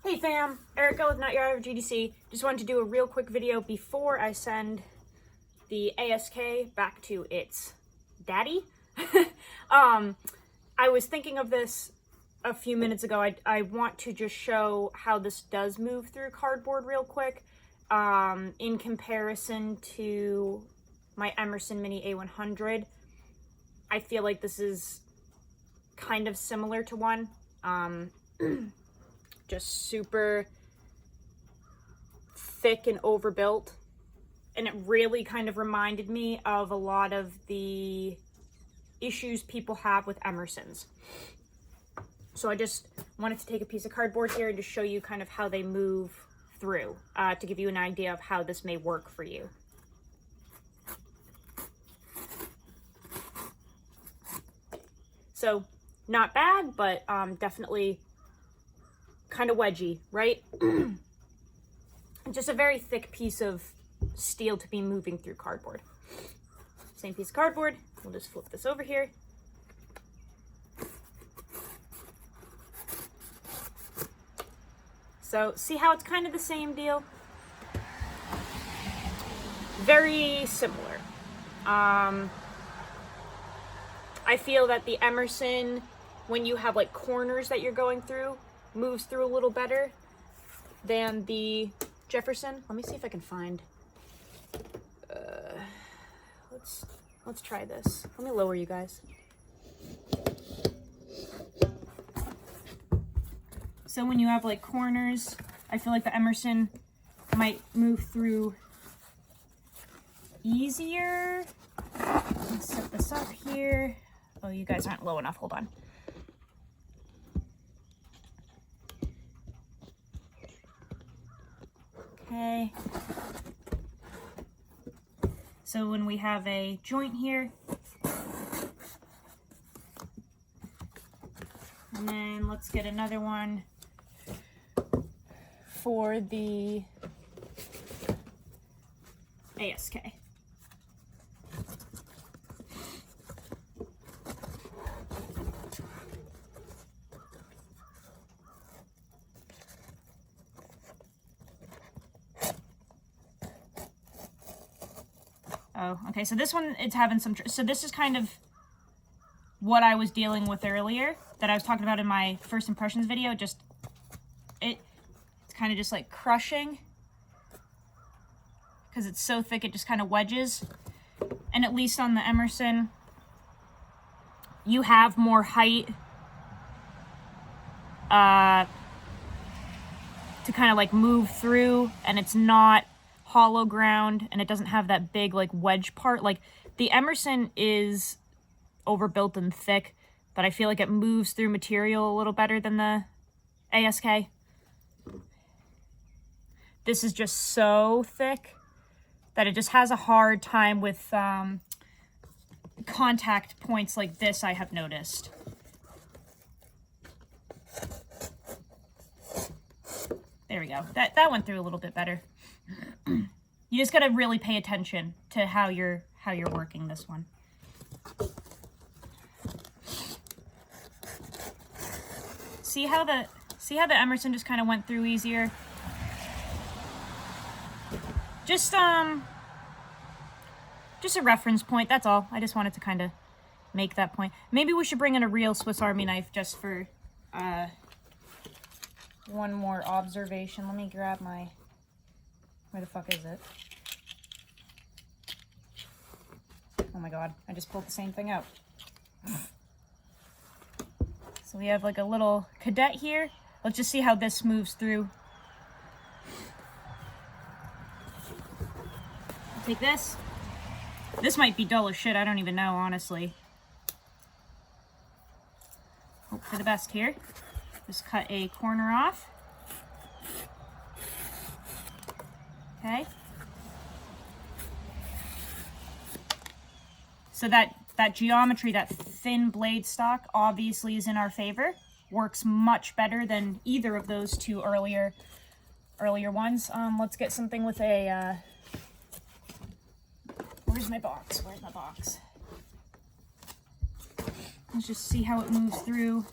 Hey fam, Erica with Not Your Average GDC. Just wanted to do a real quick video before I send the ASK back to its daddy. I was thinking of this a few minutes ago. I want to just show how this does move through cardboard real quick in comparison to my Emerson Mini-A-100. I feel like this is kind of similar to one. Just super thick and overbuilt, and it really kind of reminded me of a lot of the issues people have with Emersons. So I just wanted to take a piece of cardboard here and just show you kind of how they move through to give you an idea of how this may work for you. So not bad, but definitely kind of wedgy, right? Just a very thick piece of steel to be moving through cardboard. Same piece of cardboard. We'll just flip this over here. So see how it's kind of the same deal? Very similar. I feel that the Emerson, when you have like corners that you're going through, moves through a little better than the Jefferson. Let me see if I can find. Let's try this. Let me lower you guys. So when you have like corners, I feel like the Emerson might move through easier. Let's set this up here. Oh, you guys aren't low enough. Hold on. Okay. So when we have a joint here, and then let's get another one for the ASK. Oh, okay, so this one, it's having some, so this is kind of what I was dealing with earlier, that I was talking about in my first impressions video. Just, it's kind of just like crushing, because it's so thick, it just kind of wedges. And at least on the Emerson, you have more height to kind of like move through, and it's not hollow ground, and it doesn't have that big like wedge part. Like the Emerson is overbuilt and thick, but I feel like it moves through material a little better than the ASK. This is just so thick that it just has a hard time with contact points like this, I have noticed. There we go. That went through a little bit better. You just gotta really pay attention to how you're working this one. See how the Emerson just kind of went through easier? Just a reference point, that's all. I just wanted to kind of make that point. Maybe we should bring in a real Swiss Army knife just for one more observation. Let me grab my, where the fuck is it? Oh my god, I just pulled the same thing out. So we have like a little cadet here. Let's just see how this moves through. I'll take this. This might be dull as shit, I don't even know, honestly. Hope for the best here. Just cut a corner off. Okay. So that geometry, that thin blade stock, obviously is in our favor. Works much better than either of those two earlier ones. Let's get something with a, where's my box? Where's my box? Let's just see how it moves through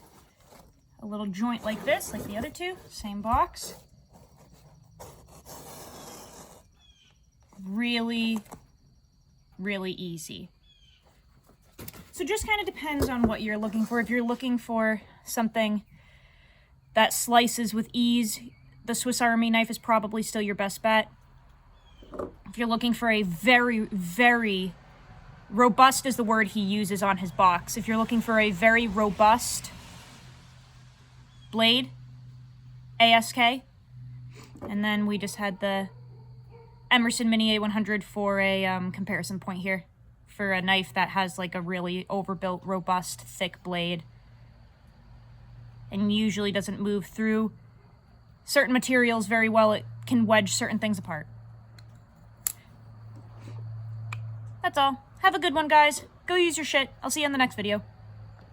a a little joint like this, like the other two, same box. Really, really easy. So just kind of depends on what you're looking for. If you're looking for something that slices with ease, the Swiss Army knife is probably still your best bet. If you're looking for a very, very robust is the word he uses on his box. If you're looking for a very robust blade, ASK. And then we just had the Emerson Mini-A-100 for a comparison point here. For a knife that has like a really overbuilt, robust, thick blade. And usually doesn't move through certain materials very well. It can wedge certain things apart. That's all. Have a good one, guys. Go use your shit. I'll see you in the next video.